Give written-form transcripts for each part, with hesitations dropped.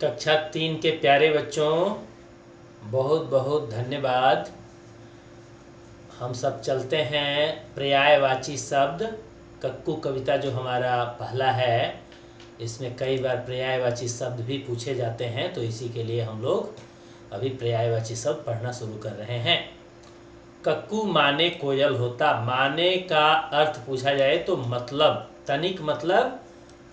कक्षा 3 के प्यारे बच्चों, बहुत बहुत धन्यवाद। हम सब चलते हैं पर्यायवाची शब्द। कक्कू कविता जो हमारा पहला है, इसमें कई बार पर्यायवाची शब्द भी पूछे जाते हैं, तो इसी के लिए हम लोग अभी पर्यायवाची शब्द पढ़ना शुरू कर रहे हैं। कक्कू माने कोयल होता। माने का अर्थ पूछा जाए तो मतलब, तनिक मतलब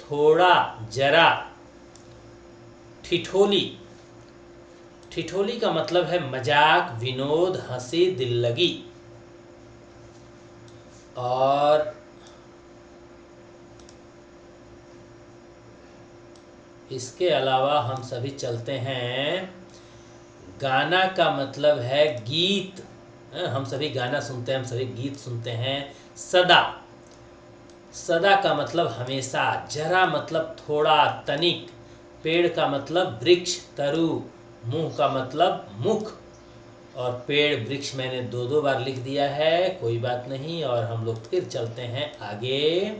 थोड़ा, जरा। ठिठोली, ठिठोली का मतलब है मजाक, विनोद, हंसी, दिल्लगी। और इसके अलावा हम सभी चलते हैं। गाना का मतलब है गीत। हम सभी गाना सुनते हैं, हम सभी गीत सुनते हैं। सदा, सदा का मतलब हमेशा। जरा मतलब थोड़ा, तनिक। पेड़ का मतलब वृक्ष, तरु। मुंह का मतलब मुख। और पेड़ वृक्ष मैंने दो दो बार लिख दिया है, कोई बात नहीं। और हम लोग फिर चलते हैं आगे।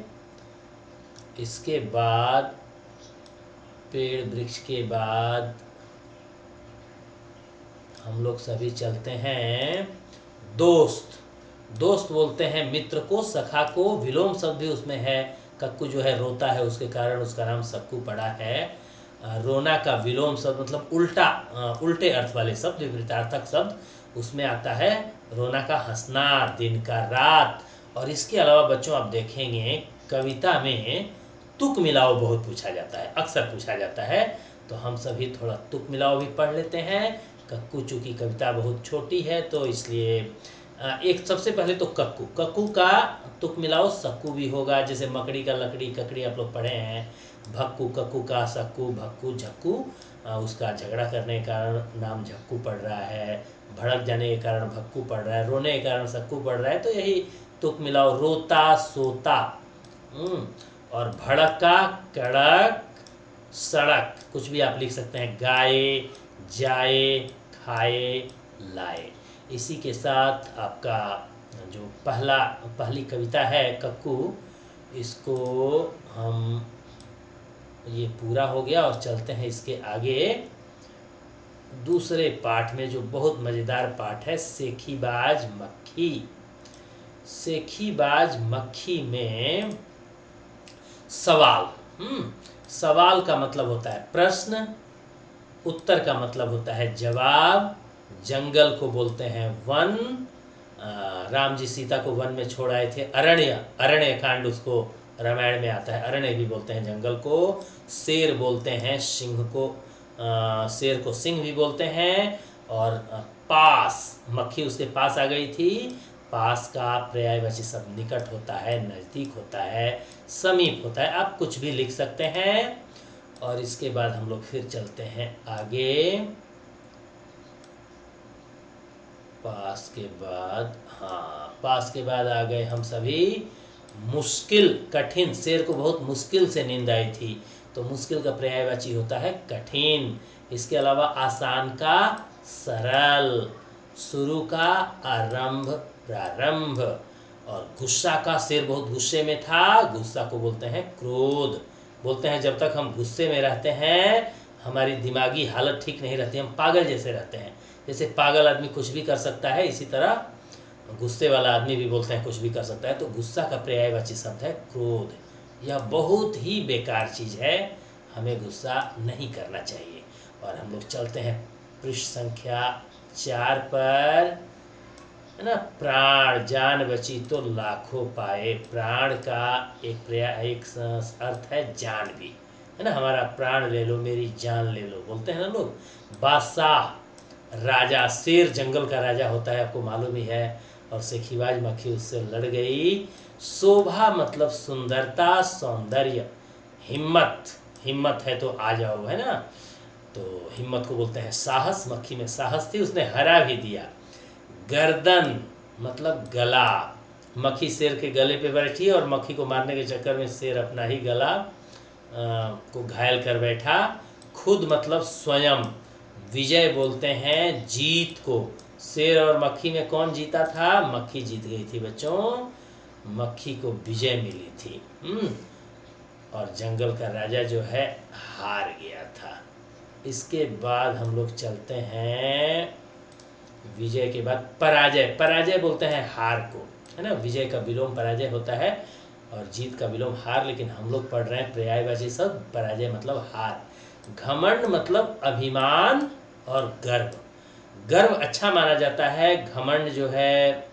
इसके बाद पेड़ वृक्ष के बाद हम लोग सभी चलते हैं दोस्त। दोस्त बोलते हैं मित्र को, सखा को। विलोम शब्द भी उसमें है। कक्कू जो है रोता है, उसके कारण उसका नाम सक्कू पड़ा है। रोना का विलोम शब्द मतलब उल्टा, उल्टे अर्थ वाले शब्द, विपरीतार्थक शब्द उसमें आता है। रोना का हंसना, दिन का रात। और इसके अलावा बच्चों आप देखेंगे कविता में तुक मिलाओ बहुत पूछा जाता है, अक्सर पूछा जाता है। तो हम सभी थोड़ा तुक मिलाओ भी पढ़ लेते हैं। कक्कू चूँकि कविता बहुत छोटी है तो इसलिए एक सबसे पहले तो कक्कू, कक्कू का तुक मिलाओ सक्कू भी होगा। जैसे मकड़ी का लकड़ी, ककड़ी आप लोग पढ़े हैं। भक्कू, कक्कू का सक्कू, भक्कू झक्कू। उसका झगड़ा करने के कारण नाम झक्कू पड़ रहा है। भड़क जाने के कारण भक्कू पड़ रहा है, रोने के कारण सक्कू पड़ रहा है। तो यही तुक मिलाओ। रोता, सोता। और भड़का, कड़क, सड़क, कुछ भी आप लिख सकते हैं। गाए, जाए, खाए, लाए। इसी के साथ आपका जो पहली कविता है कक्कू, इसको हम, ये पूरा हो गया। और चलते हैं इसके आगे दूसरे पाठ में, जो बहुत मज़ेदार पाठ है, सेखीबाज मक्खी। सेखीबाज मक्खी में सवाल। सवाल का मतलब होता है प्रश्न, उत्तर का मतलब होता है जवाब। जंगल को बोलते हैं वन। राम जी सीता को वन में छोड़ आए थे, अरण्य, अरण्य कांड उसको रामायण में आता है। अरण्य भी बोलते हैं जंगल को। शेर बोलते हैं सिंह को, शेर को सिंह भी बोलते हैं। और पास, मक्खी उसके पास आ गई थी। पास का पर्यायवाची शब्द निकट होता है, नज़दीक होता है, समीप होता है। आप कुछ भी लिख सकते हैं। और इसके बाद हम लोग फिर चलते हैं आगे। पास के बाद, पास के बाद आ गए हम सभी मुश्किल, कठिन। शेर को बहुत मुश्किल से नींद आई थी, तो मुश्किल का पर्यायवाची होता है कठिन। इसके अलावा आसान का सरल, शुरू का आरंभ, प्रारंभ। और गुस्सा का, शेर बहुत गुस्से में था, गुस्सा को बोलते हैं क्रोध। बोलते हैं जब तक हम गुस्से में रहते हैं हमारी दिमागी हालत ठीक नहीं रहती, हम पागल जैसे रहते हैं। जैसे पागल आदमी कुछ भी कर सकता है, इसी तरह गुस्से वाला आदमी भी बोलते हैं कुछ भी कर सकता है। तो गुस्सा का पर्यायवाची शब्द है क्रोध। यह बहुत ही बेकार चीज़ है, हमें गुस्सा नहीं करना चाहिए। और हम लोग चलते हैं पृष्ठ संख्या 4 पर, है ना। प्राण, जान बची तो लाखों पाए। प्राण का एक अर्थ है जान भी, है ना। हमारा प्राण ले लो, मेरी जान ले लो, बोलते हैं ना लोग। बादशाह, राजा, शेर जंगल का राजा होता है, आपको मालूम ही है। और सेखीबाज मक्खी उससे लड़ गई। शोभा मतलब सुंदरता, सौंदर्य। हिम्मत, हिम्मत है तो आ जाओ, है ना। तो हिम्मत को बोलते हैं साहस। मक्खी में साहस थी, उसने हरा भी दिया। गर्दन मतलब गला। मक्खी शेर के गले पे बैठी और मक्खी को मारने के चक्कर में शेर अपना ही गला को घायल कर बैठा। खुद मतलब स्वयं। विजय बोलते हैं जीत को। शेर और मक्खी में कौन जीता था? मक्खी जीत गई थी बच्चों, मक्खी को विजय मिली थी। और जंगल का राजा जो है हार गया था। इसके बाद हम लोग चलते हैं विजय के बाद पराजय। पराजय बोलते हैं हार को, है ना। विजय का विलोम पराजय होता है और जीत का विलोम हार, लेकिन हम लोग पढ़ रहे हैं पर्यायवाची शब्द। पराजय मतलब हार। घमंड मतलब अभिमान और गर्व। गर्व अच्छा माना जाता है, घमंड जो है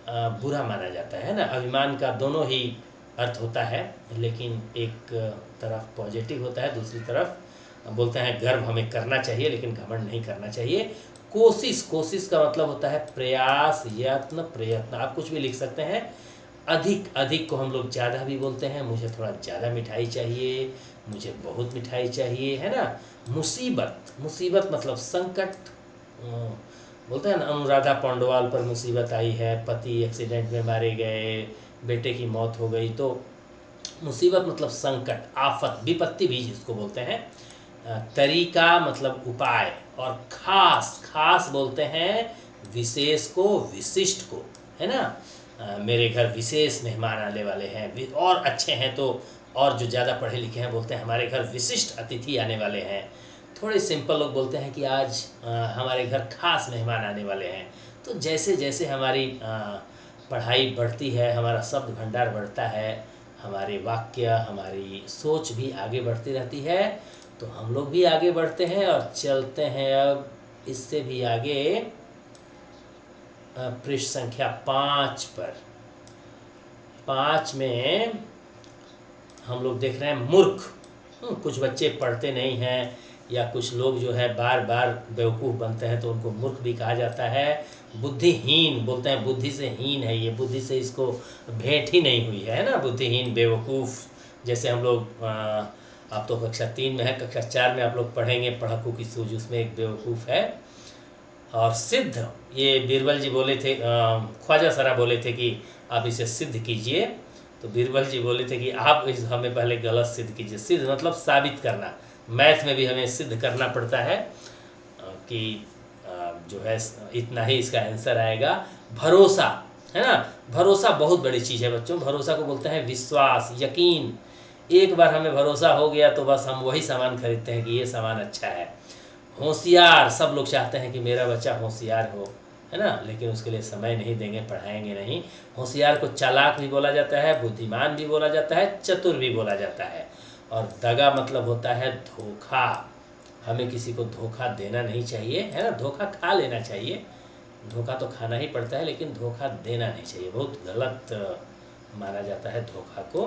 बुरा माना जाता है ना। अभिमान का दोनों ही अर्थ होता है, लेकिन एक तरफ पॉजिटिव होता है, दूसरी तरफ बोलते हैं गर्व हमें करना चाहिए लेकिन घमंड नहीं करना चाहिए। कोशिश, कोशिश का मतलब होता है प्रयास, यत्न, प्रयत्न। आप कुछ भी लिख सकते हैं। अधिक, अधिक को हम लोग ज़्यादा भी बोलते हैं। मुझे थोड़ा ज़्यादा मिठाई चाहिए, मुझे बहुत मिठाई चाहिए, है ना। मुसीबत, मुसीबत मतलब संकट। बोलते हैं ना, अनुराधा पौंडवाल पर मुसीबत आई है, पति एक्सीडेंट में मारे गए, बेटे की मौत हो गई। तो मुसीबत मतलब संकट, आफत, विपत्ति भी जिसको बोलते हैं। तरीका मतलब उपाय। और खास, खास बोलते हैं विशेष को, विशिष्ट को, है ना। मेरे घर विशेष मेहमान आने वाले हैं, और अच्छे हैं तो, और जो ज़्यादा पढ़े लिखे हैं बोलते हैं हमारे घर विशिष्ट अतिथि आने वाले हैं। थोड़े सिंपल लोग बोलते हैं कि आज हमारे घर खास मेहमान आने वाले हैं। तो जैसे जैसे हमारी पढ़ाई बढ़ती है, हमारा शब्द भंडार बढ़ता है, हमारे वाक्य, हमारी सोच भी आगे बढ़ती रहती है, तो हम लोग भी आगे बढ़ते हैं। और चलते हैं अब इससे भी आगे पृष्ठ संख्या 5 पर। 5 में हम लोग देख रहे हैं मूर्ख। कुछ बच्चे पढ़ते नहीं हैं, या कुछ लोग जो है बार बार बेवकूफ़ बनते हैं, तो उनको मूर्ख भी कहा जाता है। बुद्धिहीन बोलते हैं, बुद्धि से हीन है ये, बुद्धि से इसको भेंट ही नहीं हुई है ना। बुद्धिहीन, बेवकूफ़। जैसे हम लोग आप तो कक्षा 3 में है, कक्षा 4 में आप लोग पढ़ेंगे पढ़ाकू की सूझ, उसमें एक बेवकूफ़ है। और सिद्ध, ये बीरबल जी बोले थे, ख्वाजा सरा बोले थे कि आप इसे सिद्ध कीजिए। तो बीरबल जी बोले थे कि आप इस हमें पहले गलत सिद्ध कीजिए। सिद्ध मतलब साबित करना। मैथ में भी हमें सिद्ध करना पड़ता है कि जो है इतना ही इसका आंसर आएगा। भरोसा, है ना। भरोसा बहुत बड़ी चीज़ है बच्चों। भरोसा को बोलते हैं विश्वास, यकीन। एक बार हमें भरोसा हो गया तो बस हम वही सामान खरीदते हैं कि ये सामान अच्छा है। होशियार, सब लोग चाहते हैं कि मेरा बच्चा होशियार हो, है ना, लेकिन उसके लिए समय नहीं देंगे, पढ़ाएंगे नहीं। होशियार को चालाक भी बोला जाता है, बुद्धिमान भी बोला जाता है, चतुर भी बोला जाता है। और दगा मतलब होता है धोखा। हमें किसी को धोखा देना नहीं चाहिए, है ना। धोखा खा लेना चाहिए, धोखा तो खाना ही पड़ता है, लेकिन धोखा देना नहीं चाहिए। बहुत गलत माना जाता है धोखा को।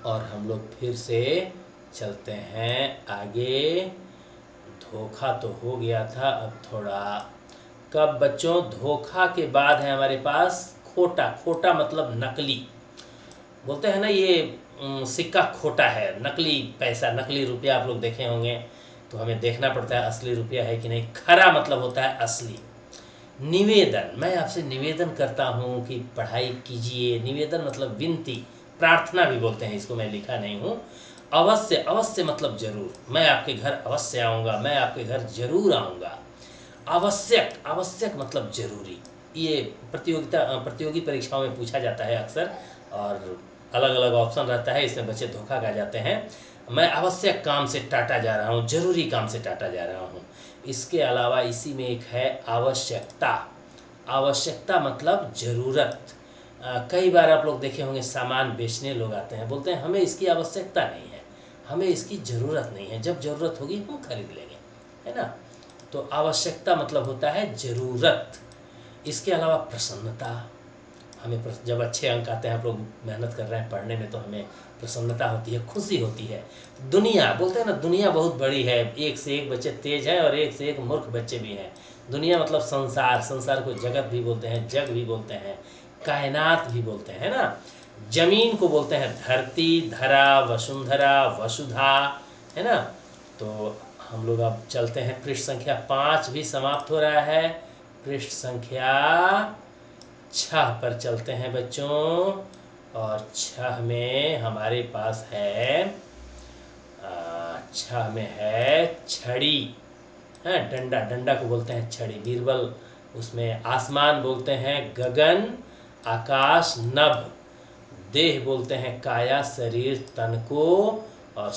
और हम लोग फिर से चलते हैं आगे। धोखा तो हो गया था, अब थोड़ा कब बच्चों, धोखा के बाद है हमारे पास खोटा। खोटा मतलब नकली। बोलते हैं ना ये सिक्का खोटा है, नकली पैसा, नकली रुपया आप लोग देखे होंगे, तो हमें देखना पड़ता है असली रुपया है कि नहीं। खरा मतलब होता है असली। निवेदन, मैं आपसे निवेदन करता हूँ कि पढ़ाई कीजिए। निवेदन मतलब विनती, प्रार्थना भी बोलते हैं इसको, मैं लिखा नहीं हूँ। अवश्य, अवश्य मतलब जरूर, मैं आपके घर अवश्य आऊँगा, मैं आपके घर जरूर आऊँगा। आवश्यक, आवश्यक मतलब जरूरी। ये प्रतियोगी परीक्षाओं में पूछा जाता है अक्सर, और अलग अलग ऑप्शन रहता है, इसमें बच्चे धोखा खा जाते हैं। मैं आवश्यक काम से टाटा जा रहा हूँ, जरूरी काम से टाटा जा रहा हूँ। इसके अलावा इसी में एक है आवश्यकता। आवश्यकता मतलब ज़रूरत। कई बार आप लोग देखे होंगे सामान बेचने लोग आते हैं, बोलते हैं हमें इसकी आवश्यकता नहीं है, हमें इसकी ज़रूरत नहीं है, जब ज़रूरत होगी हम खरीद लेंगे, है ना। तो आवश्यकता मतलब होता है ज़रूरत। इसके अलावा प्रसन्नता, हमें जब अच्छे अंक आते हैं, आप लोग मेहनत कर रहे हैं पढ़ने में, तो हमें प्रसन्नता होती है, खुशी होती है। दुनिया, बोलते हैं ना दुनिया बहुत बड़ी है, एक से एक बच्चे तेज हैं और एक से एक मूर्ख बच्चे भी हैं। दुनिया मतलब संसार, संसार को जगत भी बोलते हैं, जग भी बोलते हैं, कायनात भी बोलते हैं ना। जमीन को बोलते हैं धरती, धरा, वसुंधरा, वसुधा, है ना। तो हम लोग अब चलते हैं, पृष्ठ संख्या 5 भी समाप्त हो रहा है। पृष्ठ संख्या 6 पर चलते हैं बच्चों। और 6 में हमारे पास है 6 में है छड़ी, है डंडा। डंडा को बोलते हैं छड़ी। बीरबल उसमें आसमान बोलते हैं गगन, आकाश नभ, देह बोलते हैं काया, शरीर तन को, और